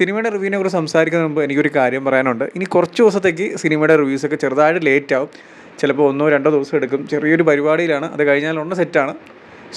സിനിമയുടെ റിവ്യൂവിനെ കുറിച്ച് സംസാരിക്കുന്നതിന് മുമ്പ് എനിക്കൊരു കാര്യം പറയാനുണ്ട്. ഇനി കുറച്ച് ദിവസത്തേക്ക് സിനിമയുടെ റിവ്യൂസൊക്കെ ചെറുതായിട്ട് ലേറ്റ് ആവും. ചിലപ്പോൾ 1-2 ദിവസം എടുക്കും. ചെറിയൊരു പരിപാടിയിലാണ്. അത് കഴിഞ്ഞാൽ സെറ്റാണ്.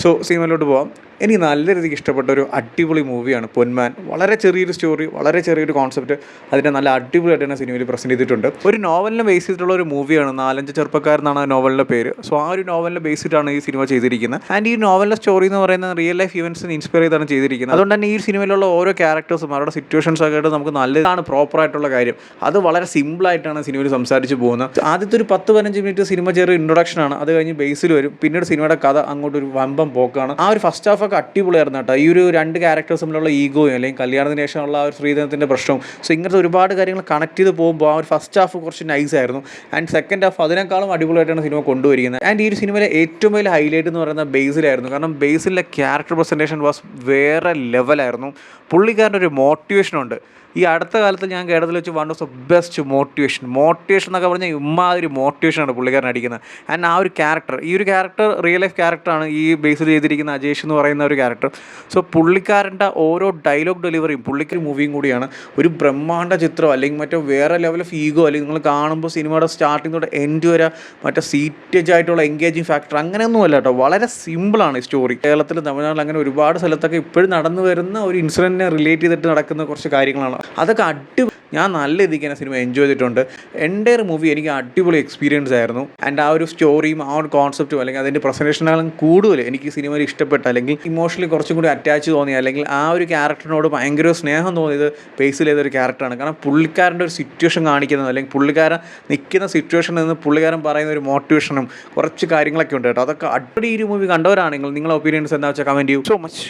സോ സിനിമയിലോട്ട് പോകാം. എനിക്ക് നല്ല രീതിക്ക് ഇഷ്ടപ്പെട്ട ഒരു അടിപൊളി മൂവിയാണ് പൊന്മാൻ. വളരെ ചെറിയൊരു സ്റ്റോറി, വളരെ ചെറിയൊരു കോൺസെപ്റ്റ്, അതിനെ നല്ല അടിപൊളിയായിട്ട് തന്നെ സിനിമയിൽ പ്രസൻറ്റ് ചെയ്തിട്ടുണ്ട്. ഒരു നോവലിനെ ബേസ് ചെയ്തിട്ടുള്ള ഒരു മൂവിയാണ്. 4-5 ചെറുപ്പക്കാരെന്നാണ് ആ നോവലിൻ്റെ പേര്. സോ ആ ഒരു നോവലിനെ ബേസ് ചെയ്തിട്ടാണ് ഈ സിനിമ ചെയ്തിരിക്കുന്നത്. ആൻഡ് ഈ നോവലിൻ്റെ സ്റ്റോറി എന്ന് പറയുന്നത് റിയൽ ലൈഫ് ഇവൻസിനെ ഇൻസ്പയർ ചെയ്താണ് ചെയ്തിരിക്കുന്നത്. അതുകൊണ്ട് തന്നെ ഈ സിനിമയിലുള്ള ഓരോ ക്യാരക്ടേഴ്സും അവരുടെ സിറ്റുവേഷൻസ് ഒക്കെ ആയിട്ട് നമുക്ക് നല്ലതാണ് പ്രോപ്പറായിട്ടുള്ള കാര്യം. അത് വളരെ സിമ്പിളായിട്ടാണ് സിനിമയിൽ സംസാരിച്ച് പോകുന്നത്. ആദ്യത്തെ ഒരു 10-15 മിനിറ്റ് സിനിമ ചെറിയ ഇൻട്രൊഡക്ഷനാണ്. അത് കഴിഞ്ഞ് ബേസിൽ വരും. പിന്നീട് സിനിമയുടെ കഥ അങ്ങോട്ട് ഒരു വമ്പം പോക്കാണ്. ആ ഒരു ഫസ്റ്റ് ഹാഫ് ഒക്കെ അടിപൊളിയായിരുന്നു കേട്ടോ. ഈ ഒരു 2 ക്യാരക്ടേഴ്സ് തമ്മിലുള്ള ഈഗോയും അല്ലെങ്കിൽ കല്യാണത്തിന് ശേഷമുള്ള ആ ഒരു ശ്രീധരത്തിൻ്റെ പ്രശ്നവും, സോ ഇങ്ങനത്തെ ഒരുപാട് കാര്യങ്ങൾ കണക്ട് ചെയ്ത് പോകുമ്പോൾ ആ ഒരു ഫസ്റ്റ് ഹാഫ് കുറച്ച് നൈസ് ആയിരുന്നു. ആൻഡ് സെക്കൻഡ് ഹാഫ് അതിനേക്കാളും അടിപൊളിയായിട്ടാണ് സിനിമ കൊണ്ടുവരിക്കുന്നത്. ആൻഡ് ഈ ഒരു സിനിമയിലെ ഏറ്റവും വലിയ ഹൈലൈറ്റ് എന്ന് പറയുന്നത് ബേസിലായിരുന്നു. കാരണം ബേസിലെ ക്യാരക്ടർ പ്രസൻറ്റേഷൻ വാസ് വേറെ ലെവലായിരുന്നു. പുള്ളിക്കാരൻ്റെ ഒരു മോട്ടിവേഷനുണ്ട്. ഈ അടുത്ത കാലത്ത് ഞാൻ കേരളത്തിൽ വെച്ച് one of the best motivation എന്നൊക്കെ പറഞ്ഞാൽ ഇമ്മാതിരി മോട്ടിവേഷനാണ് പുള്ളിക്കാരൻ അടിക്കുന്നത്. ആൻഡ് ആ ഒരു ക്യാരക്ടർ, ഈ ഒരു ക്യാരക്ടർ റിയൽ ലൈഫ് ക്യാരക്ടറാണ് ഈ ബേസിൽ ചെയ്തിരിക്കുന്ന അജേഷ് എന്ന് പറയുന്ന ഒരു ക്യാരക്ടർ. സോ പുള്ളിക്കാരൻ്റെ ഓരോ ഡയലോഗ് ഡെലിവറിയും പുള്ളിക്കൊരു മൂവിയും കൂടിയാണ്. ഒരു ബ്രഹ്മാണ്ഡ ചിത്രം അല്ലെങ്കിൽ മറ്റോ വേറെ ലെവൽ ഓഫ് ഈഗോ അല്ലെങ്കിൽ നിങ്ങൾ കാണുമ്പോൾ സിനിമയുടെ സ്റ്റാർട്ടിംഗ് തൊട്ട് എൻഡ് വരെ മറ്റേ സീറ്റേജ് ആയിട്ടുള്ള എൻഗേജിങ് ഫാക്ടർ അങ്ങനെയൊന്നുമല്ല കേട്ടോ. വളരെ സിമ്പിളാണ് ഈ സ്റ്റോറി. കേരളത്തിൽ തമിഴ്നാട്ടിൽ അങ്ങനെ ഒരുപാട് സ്ഥലത്തൊക്കെ ഇപ്പോഴും നടന്നു വരുന്ന ഒരു ഇൻസിഡൻറ്റിനെ റിലേറ്റ് ചെയ്തിട്ട് നടക്കുന്ന കുറച്ച് കാര്യങ്ങളാണ്. അതൊക്കെ ഞാൻ നല്ല രീതിക്ക് തന്നെ സിനിമ എൻജോയ് ചെയ്തിട്ടുണ്ട്. എൻ്റയർ മൂവി എനിക്ക് അടിപൊളി എക്സ്പീരിയൻസ് ആയിരുന്നു. ആൻഡ് ആ ഒരു സ്റ്റോറിയും ആ ഒരു കോൺസെപ്റ്റും അല്ലെങ്കിൽ അതിൻ്റെ പ്രസൻറ്റേഷനാലും കൂടുതൽ എനിക്ക് സിനിമയിൽ ഇഷ്ടപ്പെട്ട അല്ലെങ്കിൽ ഇമോഷണലി കുറച്ചും കൂടി അറ്റാച്ച് തോന്നിയ അല്ലെങ്കിൽ ആ ഒരു ക്യാരക്ടറിനോട് ഭയങ്കര സ്നേഹം തോന്നിയത് ബേസിൽ ചെയ്തൊരു ക്യാരക്ടറാണ്. കാരണം പുള്ളിക്കാരൻ്റെ ഒരു സിറ്റുവേഷൻ കാണിക്കുന്നത് അല്ലെങ്കിൽ പുള്ളിക്കാരൻ നിൽക്കുന്ന സിറ്റുവേഷനിൽ നിന്ന് പുള്ളിക്കാരൻ പറയുന്ന ഒരു മോട്ടിവേഷനും കുറച്ച് കാര്യങ്ങളൊക്കെ ഉണ്ട് കേട്ടോ. അതൊക്കെ അടിപൊളി ഈ ഒരു മൂവി കണ്ടവരാണെങ്കിൽ നിങ്ങളുടെ ഒപ്പീനിയൻസ് എന്താ വെച്ചാൽ കമൻറ്റ് ചെയ്യൂ. So much.